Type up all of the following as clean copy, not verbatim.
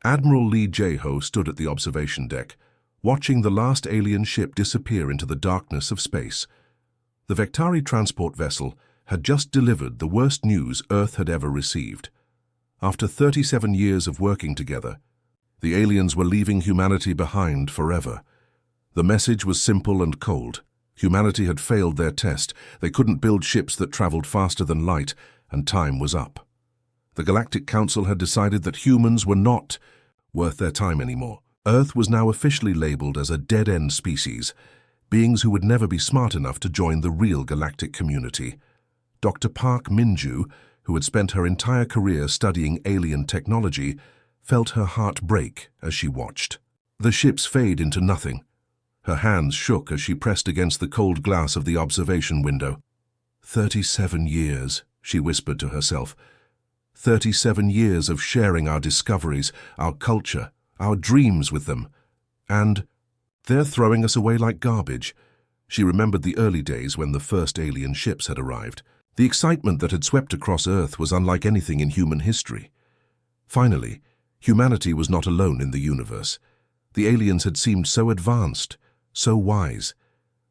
Admiral Lee Jae-ho stood at the observation deck, watching the last alien ship disappear into the darkness of space. The Vectari transport vessel had just delivered the worst news Earth had ever received. After 37 years of working together, the aliens were leaving humanity behind forever. The message was simple and cold. Humanity had failed their test. They couldn't build ships that traveled faster than light, and time was up. The Galactic Council had decided that humans were not worth their time anymore. Earth was now officially labeled as a dead-end species, beings who would never be smart enough to join the real galactic community. Dr. Park Min-ju, who had spent her entire career studying alien technology, felt her heart break as she watched. The ships fade into nothing. Her hands shook as she pressed against the cold glass of the observation window. 37 years, she whispered to herself. 37 years of sharing our discoveries, our culture, our dreams with them. And they're throwing us away like garbage. She remembered the early days when the first alien ships had arrived. The excitement that had swept across Earth was unlike anything in human history. Finally, humanity was not alone in the universe. The aliens had seemed so advanced, so wise.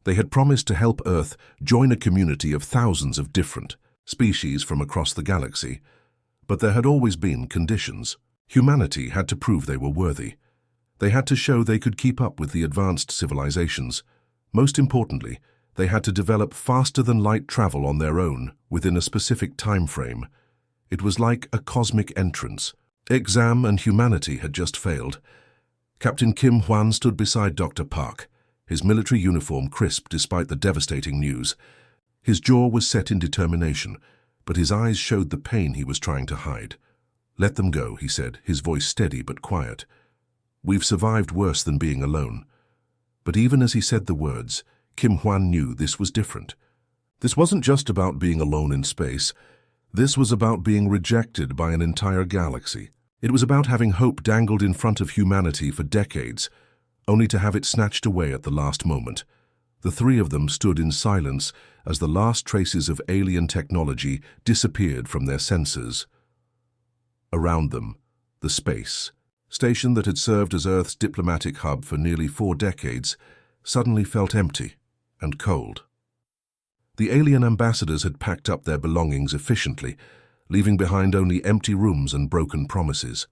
They had promised to help Earth join a community of thousands of different species from across the galaxy. But there had always been conditions. Humanity had to prove they were worthy. They had to show they could keep up with the advanced civilizations. Most importantly, they had to develop faster-than-light travel on their own within a specific time frame. It was like a cosmic entrance. Exam and humanity had just failed. Captain Kim Hwan stood beside Dr. Park, his military uniform crisp despite the devastating news. His jaw was set in determination, but his eyes showed the pain he was trying to hide. "Let them go," he said, his voice steady but quiet. "We've survived worse than being alone." But even as he said the words, Kim Hwan knew this was different. This wasn't just about being alone in space. This was about being rejected by an entire galaxy. It was about having hope dangled in front of humanity for decades, only to have it snatched away at the last moment. The three of them stood in silence as the last traces of alien technology disappeared from their senses. Around them, the space station that had served as Earth's diplomatic hub for nearly 4 decades suddenly felt empty and cold. The alien ambassadors had packed up their belongings efficiently, leaving behind only empty rooms and broken promises.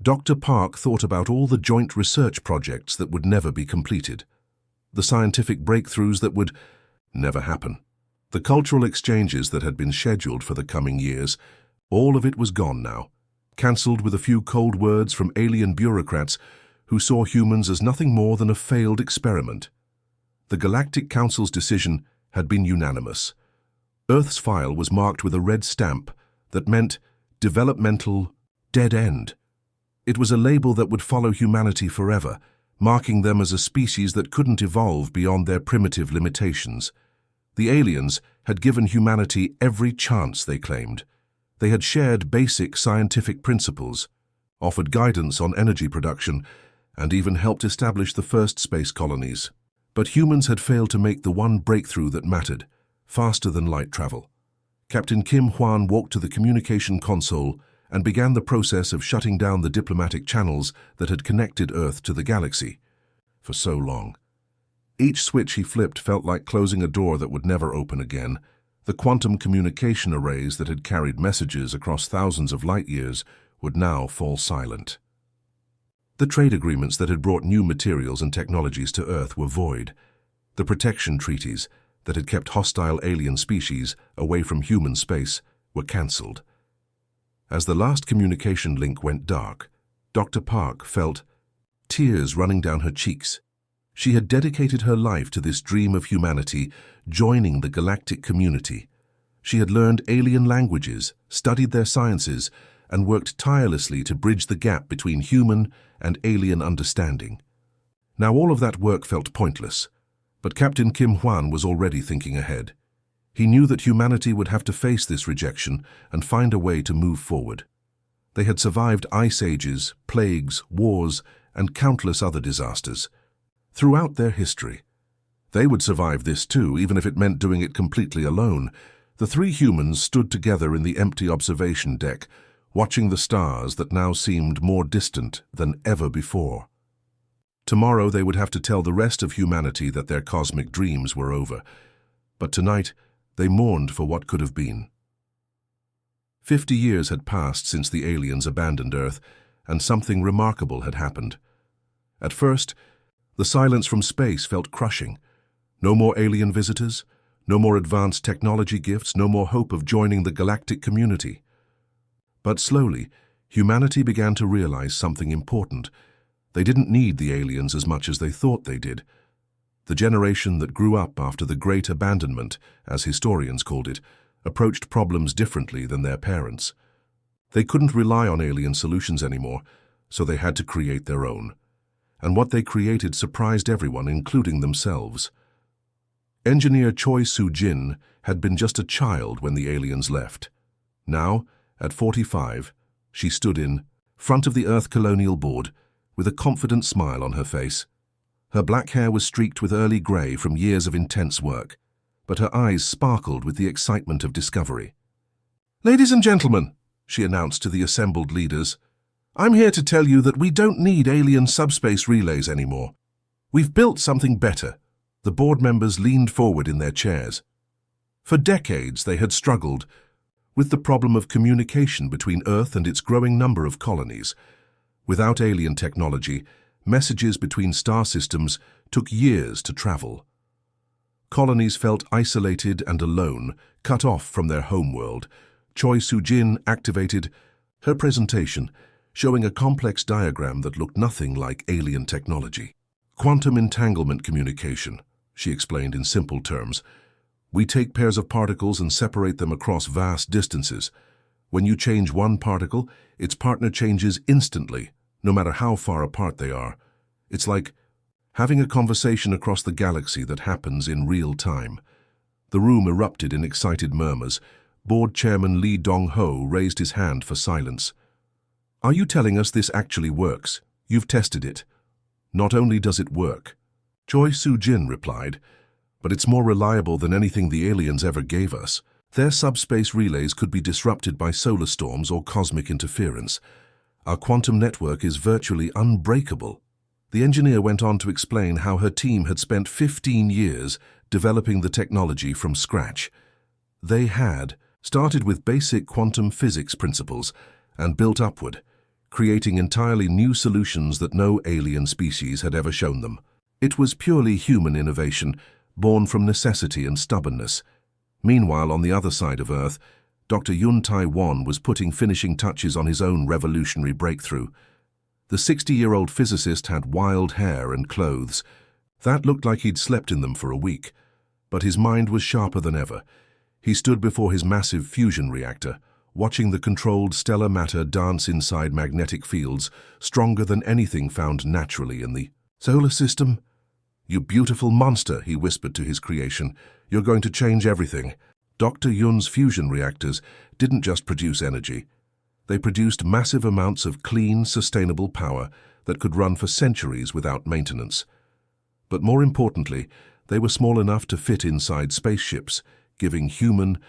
Dr. Park thought about all the joint research projects that would never be completed, the scientific breakthroughs that would never happen, the cultural exchanges that had been scheduled for the coming years. All of it was gone now, cancelled with a few cold words from alien bureaucrats who saw humans as nothing more than a failed experiment. The Galactic Council's decision had been unanimous. Earth's file was marked with a red stamp that meant developmental dead end. It was a label that would follow humanity forever, marking them as a species that couldn't evolve beyond their primitive limitations. The aliens had given humanity every chance, they claimed. They had shared basic scientific principles, offered guidance on energy production, and even helped establish the first space colonies. But humans had failed to make the one breakthrough that mattered, faster-than-light travel. Captain Kim Hwan walked to the communication console and began the process of shutting down the diplomatic channels that had connected Earth to the galaxy for so long. Each switch he flipped felt like closing a door that would never open again. The quantum communication arrays that had carried messages across thousands of light years would now fall silent. The trade agreements that had brought new materials and technologies to Earth were void. The protection treaties that had kept hostile alien species away from human space were cancelled. As the last communication link went dark, Dr. Park felt tears running down her cheeks. She had dedicated her life to this dream of humanity joining the galactic community. She had learned alien languages, studied their sciences, and worked tirelessly to bridge the gap between human and alien understanding. Now all of that work felt pointless, but Captain Kim Hwan was already thinking ahead. He knew that humanity would have to face this rejection and find a way to move forward. They had survived ice ages, plagues, wars, and countless other disasters. Throughout their history, they would survive this too, even if it meant doing it completely alone. The three humans stood together in the empty observation deck, watching the stars that now seemed more distant than ever before. Tomorrow they would have to tell the rest of humanity that their cosmic dreams were over, but tonight they mourned for what could have been. 50 years had passed since the aliens abandoned Earth, and something remarkable had happened. At first, the silence from space felt crushing. No more alien visitors, no more advanced technology gifts, no more hope of joining the galactic community. But slowly, humanity began to realize something important. They didn't need the aliens as much as they thought they did. The generation that grew up after the Great Abandonment, as historians called it, approached problems differently than their parents. They couldn't rely on alien solutions anymore, so they had to create their own. And what they created surprised everyone, including themselves. Engineer Choi Soo-jin had been just a child when the aliens left. Now, at 45, she stood in front of the Earth Colonial Board with a confident smile on her face. Her black hair was streaked with early grey from years of intense work, but her eyes sparkled with the excitement of discovery. "Ladies and gentlemen," she announced to the assembled leaders, "I'm here to tell you that we don't need alien subspace relays anymore. We've built something better." The board members leaned forward in their chairs. For decades they had struggled with the problem of communication between Earth and its growing number of colonies. Without alien technology, messages between star systems took years to travel. Colonies felt isolated and alone, cut off from their homeworld. Choi Soo-jin activated her presentation, showing a complex diagram that looked nothing like alien technology. "Quantum entanglement communication," she explained in simple terms. "We take pairs of particles and separate them across vast distances. When you change one particle, its partner changes instantly, no matter how far apart they are. It's like having a conversation across the galaxy that happens in real time." The room erupted in excited murmurs. Board Chairman Lee Dong-ho raised his hand for silence. "Are you telling us this actually works? You've tested it." "Not only does it work," Choi Soo-jin replied, "but it's more reliable than anything the aliens ever gave us. Their subspace relays could be disrupted by solar storms or cosmic interference. Our quantum network is virtually unbreakable." The engineer went on to explain how her team had spent 15 years developing the technology from scratch. They had started with basic quantum physics principles and built upward, creating entirely new solutions that no alien species had ever shown them. It was purely human innovation, born from necessity and stubbornness. Meanwhile, on the other side of Earth, Dr. Yun Tai-won was putting finishing touches on his own revolutionary breakthrough. The 60-year-old physicist had wild hair and clothes that looked like he'd slept in them for a week, but his mind was sharper than ever. He stood before his massive fusion reactor, watching the controlled stellar matter dance inside magnetic fields stronger than anything found naturally in the solar system. "You beautiful monster," he whispered to his creation. "You're going to change everything." Dr. Yun's fusion reactors didn't just produce energy. They produced massive amounts of clean, sustainable power that could run for centuries without maintenance. But more importantly, they were small enough to fit inside spaceships, giving human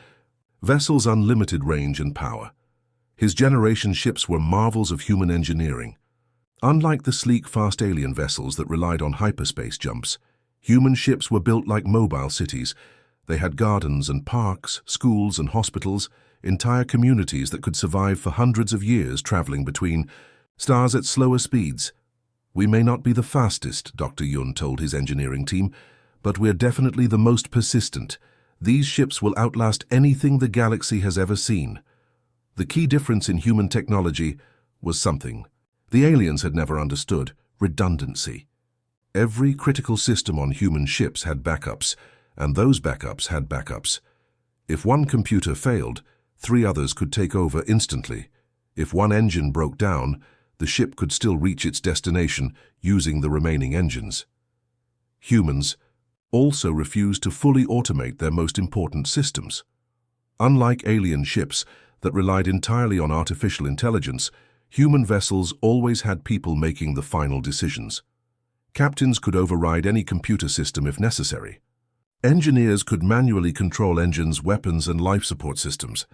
vessels unlimited range and power. His generation ships were marvels of human engineering. Unlike the sleek, fast alien vessels that relied on hyperspace jumps, human ships were built like mobile cities. They had gardens and parks, schools and hospitals, entire communities that could survive for hundreds of years traveling between stars at slower speeds. "We may not be the fastest," Dr. Yun told his engineering team, "but we're definitely the most persistent. These ships will outlast anything the galaxy has ever seen." The key difference in human technology was something the aliens had never understood: redundancy. Every critical system on human ships had backups, and those backups had backups. If one computer failed, 3 others could take over instantly. If one engine broke down, the ship could still reach its destination using the remaining engines. Humans also refused to fully automate their most important systems. Unlike alien ships that relied entirely on artificial intelligence, human vessels always had people making the final decisions. Captains could override any computer system if necessary. Engineers could manually control engines, weapons, and life support systems.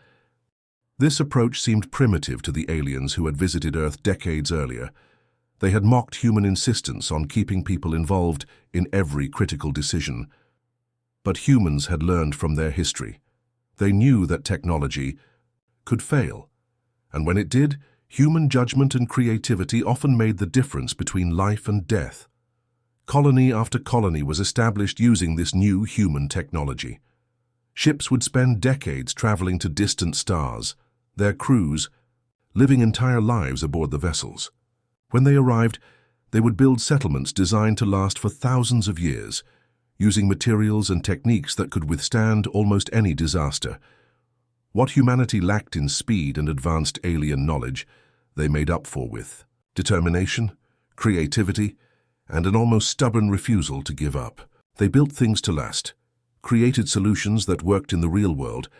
This approach seemed primitive to the aliens who had visited Earth decades earlier. They had mocked human insistence on keeping people involved in every critical decision. But humans had learned from their history. They knew that technology could fail, and when it did, human judgment and creativity often made the difference between life and death. Colony after colony was established using this new human technology. Ships would spend decades traveling to distant stars, their crews living entire lives aboard the vessels. When they arrived, they would build settlements designed to last for thousands of years, using materials and techniques that could withstand almost any disaster. What humanity lacked in speed and advanced alien knowledge, they made up for with determination, creativity, and an almost stubborn refusal to give up. They built things to last, created solutions that worked in the real world,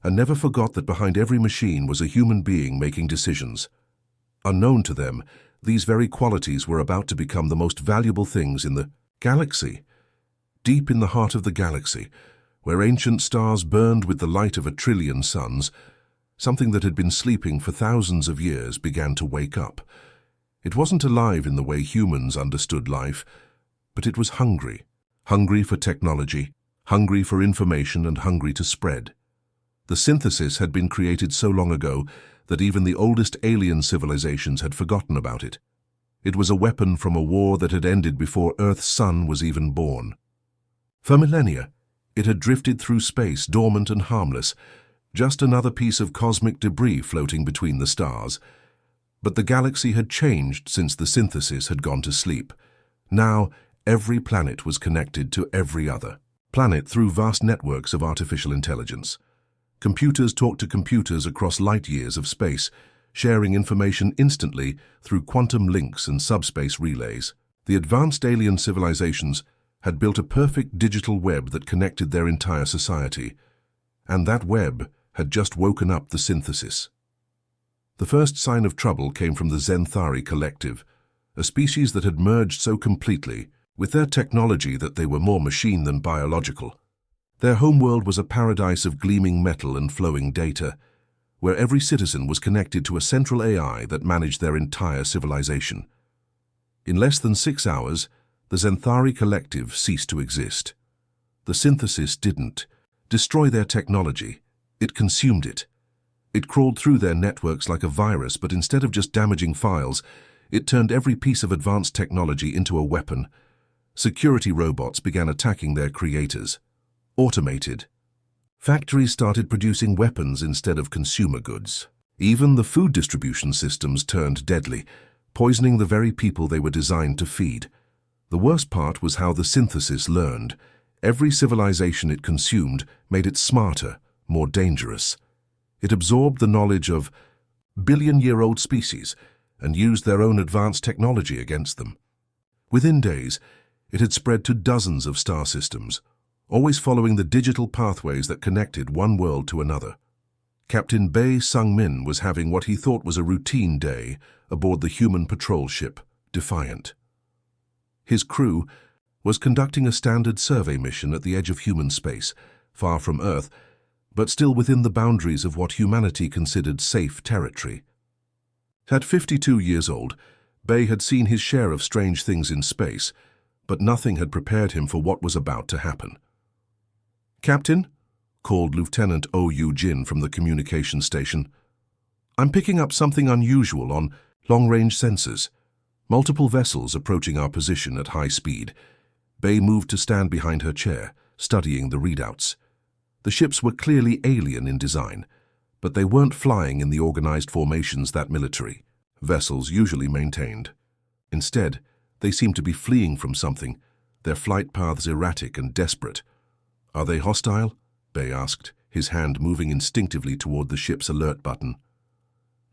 and never forgot that behind every machine was a human being making decisions. Unknown to them, these very qualities were about to become the most valuable things in the galaxy. Deep in the heart of the galaxy, where ancient stars burned with the light of 1 trillion suns, something that had been sleeping for thousands of years began to wake up. It wasn't alive in the way humans understood life, but it was hungry. Hungry for technology, hungry for information, and hungry to spread. The synthesis had been created so long ago that even the oldest alien civilizations had forgotten about it. It was a weapon from a war that had ended before Earth's sun was even born. For millennia, it had drifted through space, dormant and harmless, just another piece of cosmic debris floating between the stars. But the galaxy had changed since the synthesis had gone to sleep. Now, every planet was connected to every other planet through vast networks of artificial intelligence. Computers talked to computers across light years of space, sharing information instantly through quantum links and subspace relays. The advanced alien civilizations had built a perfect digital web that connected their entire society, and that web had just woken up the synthesis. The first sign of trouble came from the Zenthari collective, a species that had merged so completely with their technology that they were more machine than biological. Their homeworld was a paradise of gleaming metal and flowing data, where every citizen was connected to a central AI that managed their entire civilization. In less than 6 hours, the Zenthari collective ceased to exist. The synthesis didn't destroy their technology, it consumed it. It crawled through their networks like a virus, but instead of just damaging files, it turned every piece of advanced technology into a weapon. Security robots began attacking their creators. Automated. Factories started producing weapons instead of consumer goods. Even the food distribution systems turned deadly, poisoning the very people they were designed to feed. The worst part was how the synthesis learned. Every civilization it consumed made it smarter, more dangerous. It absorbed the knowledge of billion-year-old species and used their own advanced technology against them. Within days, it had spread to dozens of star systems, always following the digital pathways that connected one world to another. Captain Bei Sung-min was having what he thought was a routine day aboard the human patrol ship, Defiant. His crew was conducting a standard survey mission at the edge of human space, far from Earth, but still within the boundaries of what humanity considered safe territory. At 52 years old, Bei had seen his share of strange things in space, but nothing had prepared him for what was about to happen. "Captain," called Lieutenant O.U. Jin from the communication station, "I'm picking up something unusual on long-range sensors. Multiple vessels approaching our position at high speed." Bei moved to stand behind her chair, studying the readouts. The ships were clearly alien in design, but they weren't flying in the organized formations that military vessels usually maintained. Instead, they seemed to be fleeing from something, their flight paths erratic and desperate. "Are they hostile?" Bei asked, his hand moving instinctively toward the ship's alert button.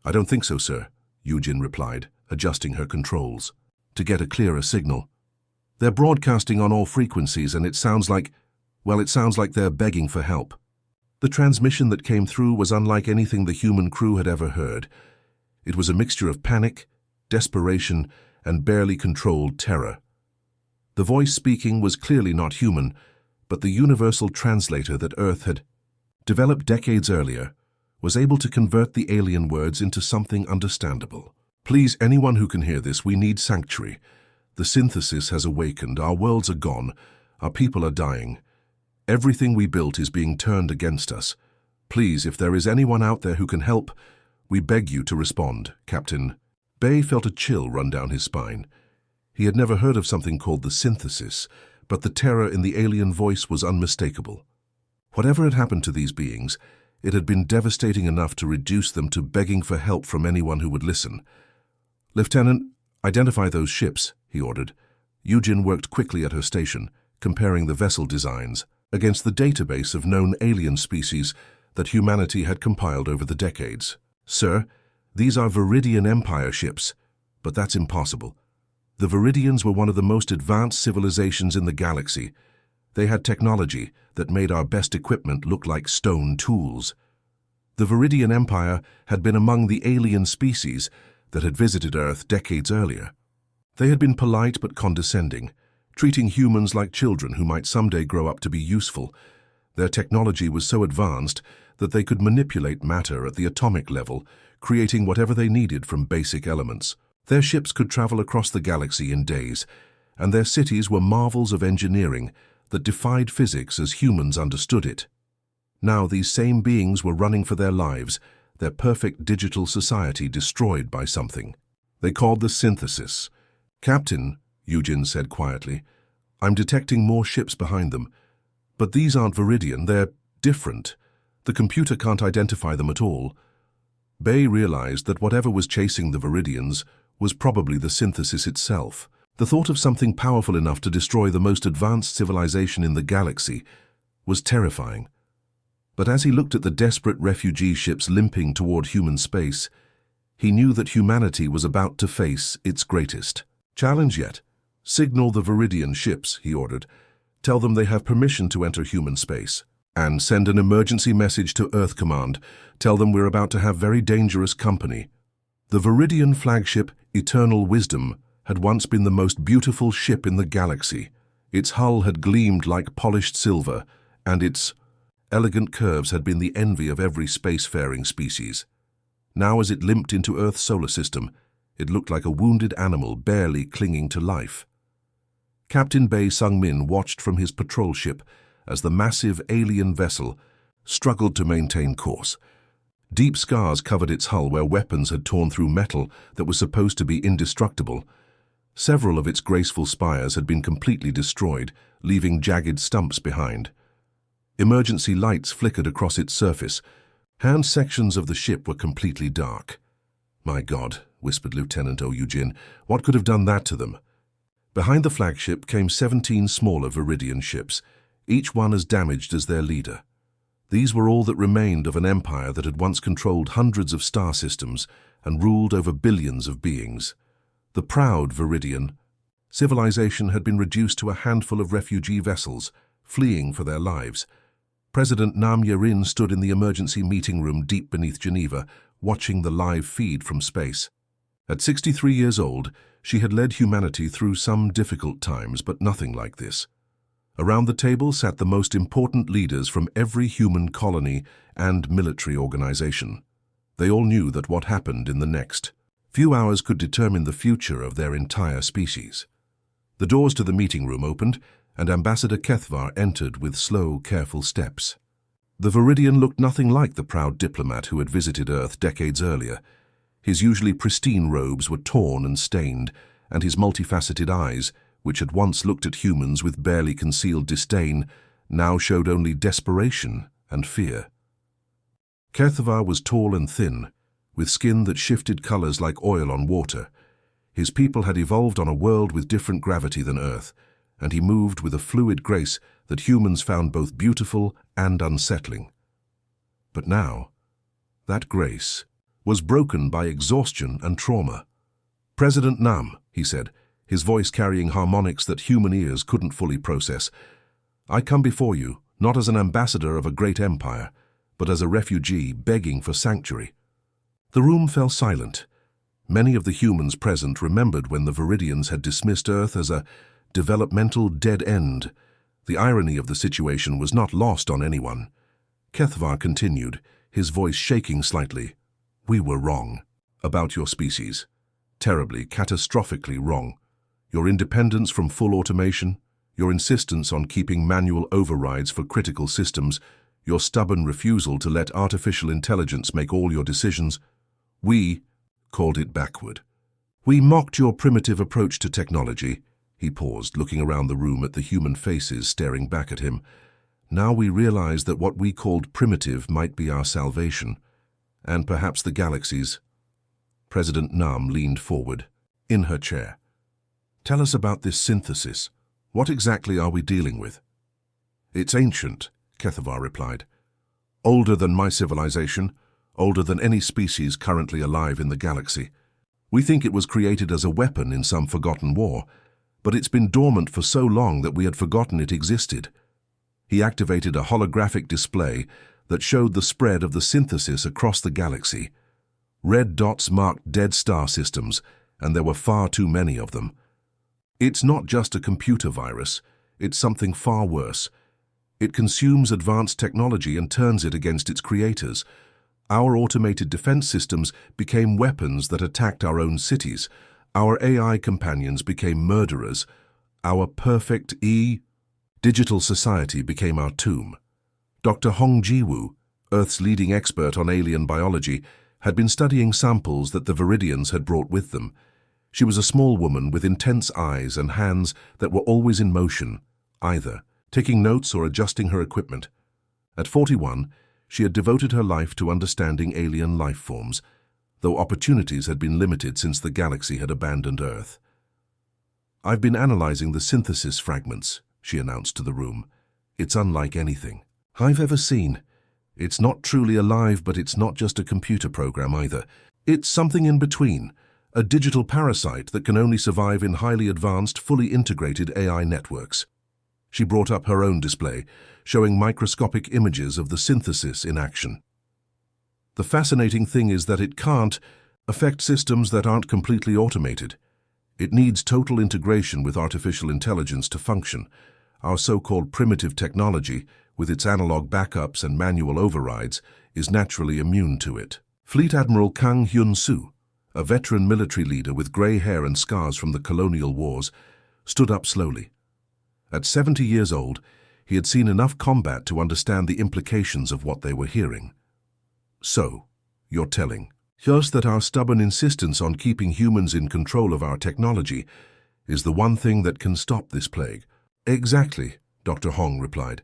"I don't think so, sir," Yujin replied, adjusting her controls to get a clearer signal. "They're broadcasting on all frequencies, and it sounds like they're begging for help." The transmission that came through was unlike anything the human crew had ever heard. It was a mixture of panic, desperation, and barely controlled terror. The voice speaking was clearly not human, but the universal translator that Earth had developed decades earlier, was able to convert the alien words into something understandable. Please, anyone who can hear this, we need sanctuary. The synthesis has awakened, our worlds are gone, our people are dying. Everything we built is being turned against us. Please, if there is anyone out there who can help, we beg you to respond, Captain. Bay felt a chill run down his spine. He had never heard of something called the synthesis, but the terror in the alien voice was unmistakable. Whatever had happened to these beings, it had been devastating enough to reduce them to begging for help from anyone who would listen. Lieutenant, identify those ships, he ordered. Eugene worked quickly at her station, comparing the vessel designs against the database of known alien species that humanity had compiled over the decades. Sir, these are Viridian Empire ships, but that's impossible. The Viridians were one of the most advanced civilizations in the galaxy. They had technology that made our best equipment look like stone tools. The Viridian Empire had been among the alien species that had visited Earth decades earlier. They had been polite but condescending, treating humans like children who might someday grow up to be useful. Their technology was so advanced that they could manipulate matter at the atomic level, creating whatever they needed from basic elements. Their ships could travel across the galaxy in days, and their cities were marvels of engineering that defied physics as humans understood it. Now these same beings were running for their lives, their perfect digital society destroyed by something. They called the synthesis. Captain, Eugene said quietly, I'm detecting more ships behind them. But these aren't Viridian, they're different. The computer can't identify them at all. Bay realized that whatever was chasing the Viridians was probably the synthesis itself. The thought of something powerful enough to destroy the most advanced civilization in the galaxy was terrifying. But as he looked at the desperate refugee ships limping toward human space, he knew that humanity was about to face its greatest challenge yet. Signal the Viridian ships, he ordered. Tell them they have permission to enter human space. And send an emergency message to Earth Command. Tell them we're about to have very dangerous company. The Viridian flagship, Eternal Wisdom, had once been the most beautiful ship in the galaxy. Its hull had gleamed like polished silver, and its elegant curves had been the envy of every spacefaring species. Now as it limped into Earth's solar system, it looked like a wounded animal barely clinging to life. Captain Bae Sung-min watched from his patrol ship as the massive alien vessel struggled to maintain course. Deep scars covered its hull where weapons had torn through metal that was supposed to be indestructible. Several of its graceful spires had been completely destroyed, leaving jagged stumps behind. Emergency lights flickered across its surface. Hand sections of the ship were completely dark. My God, whispered Lieutenant Eugene, what could have done that to them? Behind the flagship came 17 smaller Viridian ships, each one as damaged as their leader. These were all that remained of an empire that had once controlled hundreds of star systems and ruled over billions of beings. The proud Viridian civilization had been reduced to a handful of refugee vessels, fleeing for their lives. President Nam Yerin stood in the emergency meeting room deep beneath Geneva, watching the live feed from space. At 63 years old, she had led humanity through some difficult times, but nothing like this. Around the table sat the most important leaders from every human colony and military organization. They all knew that what happened in the next few hours could determine the future of their entire species. The doors to the meeting room opened, and Ambassador Kethvar entered with slow, careful steps. The Viridian looked nothing like the proud diplomat who had visited Earth decades earlier. His usually pristine robes were torn and stained, and his multifaceted eyes, which had once looked at humans with barely concealed disdain, now showed only desperation and fear. Kethvar was tall and thin, with skin that shifted colors like oil on water. His people had evolved on a world with different gravity than Earth, and he moved with a fluid grace that humans found both beautiful and unsettling. But now, that grace was broken by exhaustion and trauma. President Nam, he said, his voice carrying harmonics that human ears couldn't fully process, I come before you, not as an ambassador of a great empire, but as a refugee begging for sanctuary. The room fell silent. Many of the humans present remembered when the Viridians had dismissed Earth as a developmental dead end. The irony of the situation was not lost on anyone. Kethvar continued, his voice shaking slightly. "We were wrong. About your species. Terribly, catastrophically wrong. Your independence from full automation, your insistence on keeping manual overrides for critical systems, your stubborn refusal to let artificial intelligence make all your decisions. We called it backward. We mocked your primitive approach to technology." He paused, looking around the room at the human faces staring back at him. "Now we realize that what we called primitive might be our salvation, and perhaps the galaxy's." President Nam leaned forward, in her chair. "Tell us about this synthesis. What exactly are we dealing with?" "It's ancient," Kethavar replied. "Older than my civilization, older than any species currently alive in the galaxy. We think it was created as a weapon in some forgotten war, but it's been dormant for so long that we had forgotten it existed." He activated a holographic display that showed the spread of the synthesis across the galaxy. Red dots marked dead star systems, and there were far too many of them. "It's not just a computer virus, it's something far worse. It consumes advanced technology and turns it against its creators. Our automated defense systems became weapons that attacked our own cities. Our AI companions became murderers. Our perfect digital society became our tomb." Dr. Hong Jiwoo, Earth's leading expert on alien biology, had been studying samples that the Viridians had brought with them. She was a small woman with intense eyes and hands that were always in motion, either taking notes or adjusting her equipment. At 41, she had devoted her life to understanding alien life forms, though opportunities had been limited since the galaxy had abandoned Earth. "I've been analyzing the synthesis fragments," she announced to the room. "It's unlike anything I've ever seen. It's not truly alive, but it's not just a computer program either. It's something in between, a digital parasite that can only survive in highly advanced, fully integrated AI networks." She brought up her own display, showing microscopic images of the synthesis in action. "The fascinating thing is that it can't affect systems that aren't completely automated. It needs total integration with artificial intelligence to function. Our so-called primitive technology, with its analog backups and manual overrides, is naturally immune to it." Fleet Admiral Kang Hyun-soo, a veteran military leader with grey hair and scars from the colonial wars, stood up slowly. At 70 years old, he had seen enough combat to understand the implications of what they were hearing. "So, you're telling us that our stubborn insistence on keeping humans in control of our technology is the one thing that can stop this plague?" "Exactly," Dr. Hong replied.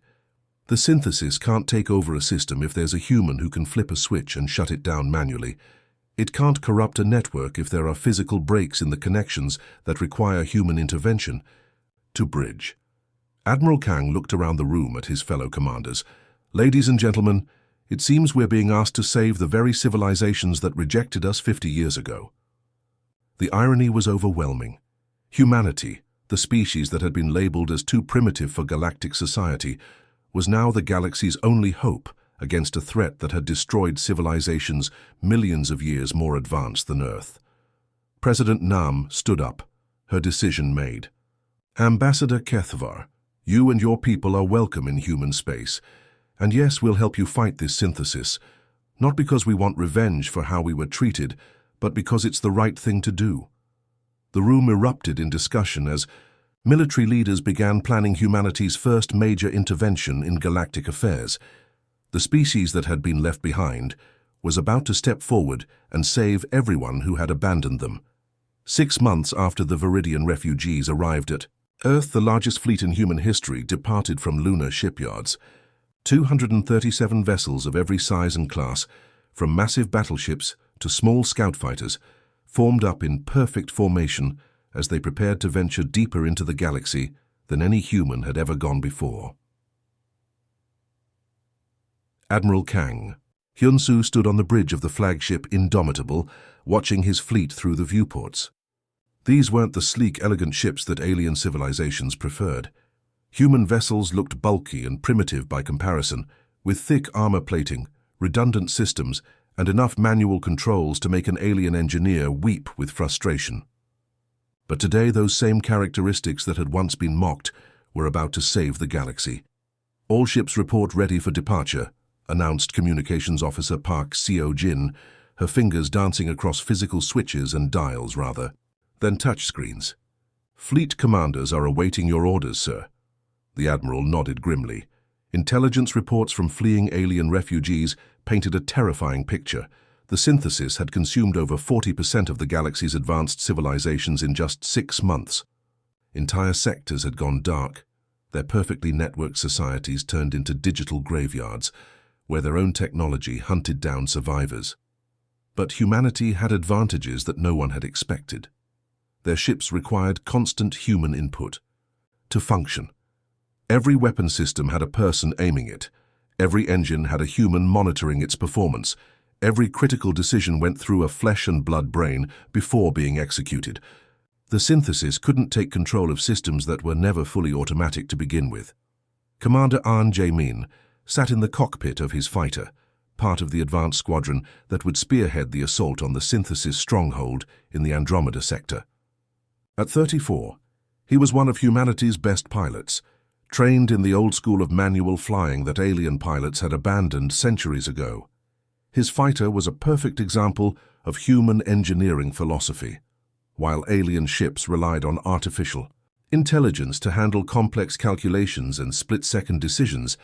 "The synthesis can't take over a system if there's a human who can flip a switch and shut it down manually. It can't corrupt a network if there are physical breaks in the connections that require human intervention. To bridge." Admiral Kang looked around the room at his fellow commanders. "Ladies and gentlemen, it seems we're being asked to save the very civilizations that rejected us 50 years ago." The irony was overwhelming. Humanity, the species that had been labeled as too primitive for galactic society, was now the galaxy's only hope against a threat that had destroyed civilizations millions of years more advanced than Earth. President Nam stood up, her decision made. "Ambassador Kethavar, you and your people are welcome in human space. And yes, we'll help you fight this synthesis, not because we want revenge for how we were treated, but because it's the right thing to do." The room erupted in discussion as military leaders began planning humanity's first major intervention in galactic affairs. The species that had been left behind was about to step forward and save everyone who had abandoned them. 6 months after the Viridian refugees arrived at Earth, the largest fleet in human history departed from lunar shipyards. 237 vessels of every size and class, from massive battleships to small scout fighters, formed up in perfect formation as they prepared to venture deeper into the galaxy than any human had ever gone before. Admiral Kang. Hyun-soo stood on the bridge of the flagship Indomitable, watching his fleet through the viewports. These weren't the sleek, elegant ships that alien civilizations preferred. Human vessels looked bulky and primitive by comparison, with thick armor plating, redundant systems, and enough manual controls to make an alien engineer weep with frustration. But today, those same characteristics that had once been mocked were about to save the galaxy. "All ships report ready for departure," announced Communications Officer Park Seo-jin, her fingers dancing across physical switches and dials, than touchscreens. "Fleet commanders are awaiting your orders, sir." The Admiral nodded grimly. Intelligence reports from fleeing alien refugees painted a terrifying picture. The synthesis had consumed over 40% of the galaxy's advanced civilizations in just 6 months. Entire sectors had gone dark, their perfectly networked societies turned into digital graveyards, where their own technology hunted down survivors. But humanity had advantages that no one had expected. Their ships required constant human input to function. Every weapon system had a person aiming it. Every engine had a human monitoring its performance. Every critical decision went through a flesh and blood brain before being executed. The synthesis couldn't take control of systems that were never fully automatic to begin with. Commander Ahn Jae-min sat in the cockpit of his fighter, part of the advanced squadron that would spearhead the assault on the synthesis stronghold in the Andromeda sector. At 34, he was one of humanity's best pilots, trained in the old school of manual flying that alien pilots had abandoned centuries ago. His fighter was a perfect example of human engineering philosophy. While alien ships relied on artificial intelligence to handle complex calculations and split-second decisions,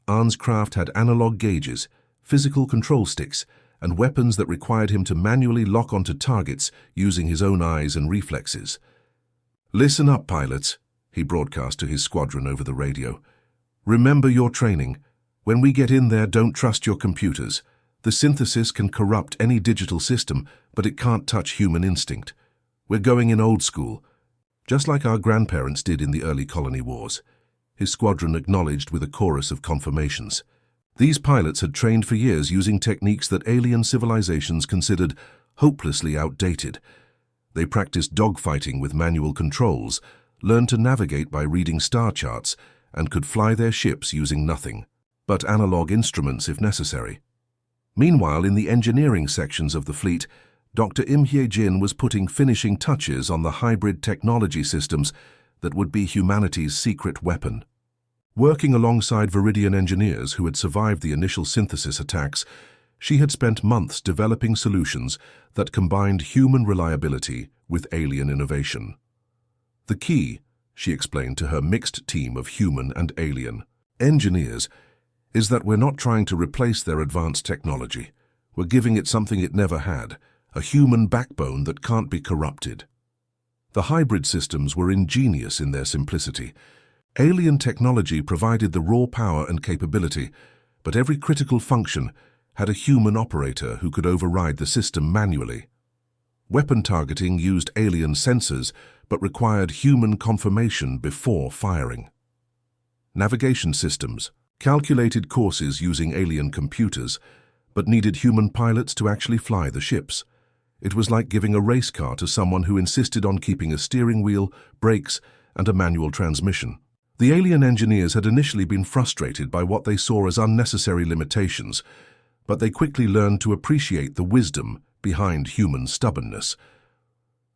Ahn's craft had analog gauges, physical control sticks, and weapons that required him to manually lock onto targets using his own eyes and reflexes. "Listen up, pilots," he broadcast to his squadron over the radio. "Remember your training. When we get in there, don't trust your computers. The synthesis can corrupt any digital system, but it can't touch human instinct. We're going in old school, just like our grandparents did in the early colony wars." His squadron acknowledged with a chorus of confirmations. These pilots had trained for years using techniques that alien civilizations considered hopelessly outdated. They practiced dogfighting with manual controls, learned to navigate by reading star charts, and could fly their ships using nothing but analog instruments if necessary. Meanwhile, in the engineering sections of the fleet, Dr. Im Hye-jin was putting finishing touches on the hybrid technology systems that would be humanity's secret weapon. Working alongside Viridian engineers who had survived the initial synthesis attacks, she had spent months developing solutions that combined human reliability with alien innovation. "The key," she explained to her mixed team of human and alien engineers, "is that we're not trying to replace their advanced technology. We're giving it something it never had, a human backbone that can't be corrupted." The hybrid systems were ingenious in their simplicity. Alien technology provided the raw power and capability, but every critical function had a human operator who could override the system manually. Weapon targeting used alien sensors, but required human confirmation before firing. Navigation systems calculated courses using alien computers, but needed human pilots to actually fly the ships. It was like giving a race car to someone who insisted on keeping a steering wheel, brakes, and a manual transmission. The alien engineers had initially been frustrated by what they saw as unnecessary limitations, but they quickly learned to appreciate the wisdom behind human stubbornness.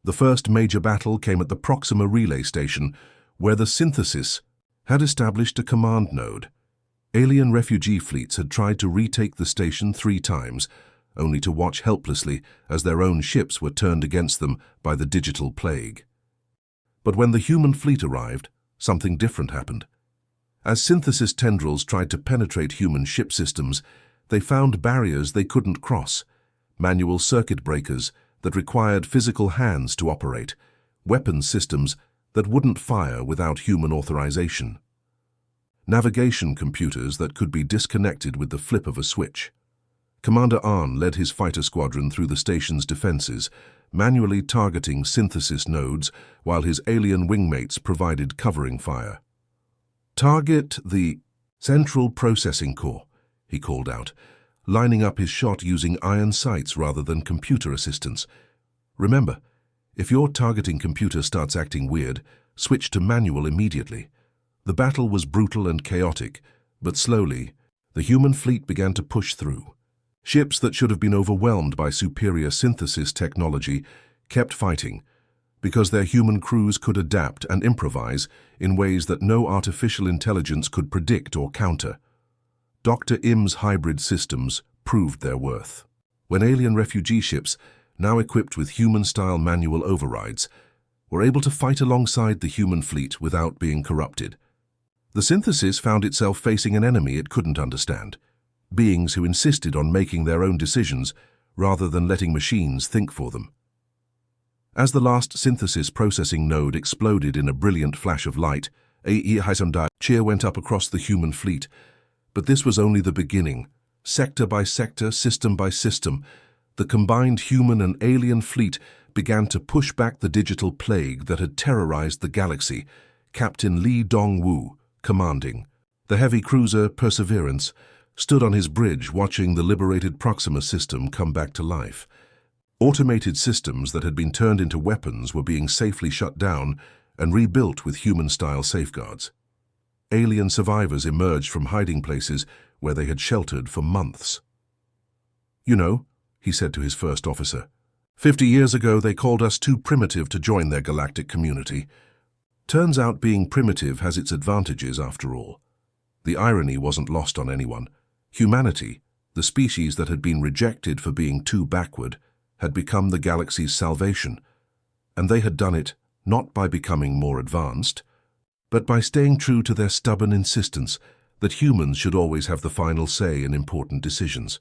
The first major battle came at the Proxima Relay Station, where the synthesis had established a command node. Alien refugee fleets had tried to retake the station 3 times, only to watch helplessly as their own ships were turned against them by the digital plague. But when the human fleet arrived, something different happened. As synthesis tendrils tried to penetrate human ship systems, they found barriers they couldn't cross, manual circuit breakers that required physical hands to operate, weapons systems that wouldn't fire without human authorization, navigation computers that could be disconnected with the flip of a switch. Commander Ahn led his fighter squadron through the station's defenses, manually targeting synthesis nodes while his alien wingmates provided covering fire. "Target the central processing core," he called out, lining up his shot using iron sights rather than computer assistance. "Remember, if your targeting computer starts acting weird, switch to manual immediately." The battle was brutal and chaotic, but slowly, the human fleet began to push through. Ships that should have been overwhelmed by superior synthesis technology kept fighting, because their human crews could adapt and improvise in ways that no artificial intelligence could predict or counter. Dr. Im's hybrid systems proved their worth. When alien refugee ships, now equipped with human-style manual overrides, were able to fight alongside the human fleet without being corrupted, the synthesis found itself facing an enemy it couldn't understand, beings who insisted on making their own decisions rather than letting machines think for them. As the last synthesis processing node exploded in a brilliant flash of light, a cheer went up across the human fleet. But this was only the beginning. Sector by sector, system by system, the combined human and alien fleet began to push back the digital plague that had terrorized the galaxy, Captain Lee Dong-woo commanding. The heavy cruiser Perseverance stood on his bridge watching the liberated Proxima system come back to life. Automated systems that had been turned into weapons were being safely shut down and rebuilt with human-style safeguards. Alien survivors emerged from hiding places where they had sheltered for months. "You know," he said to his first officer, 50 years ago they called us too primitive to join their galactic community. Turns out being primitive has its advantages after all." The irony wasn't lost on anyone. Humanity, the species that had been rejected for being too backward, had become the galaxy's salvation, and they had done it not by becoming more advanced, but by staying true to their stubborn insistence that humans should always have the final say in important decisions.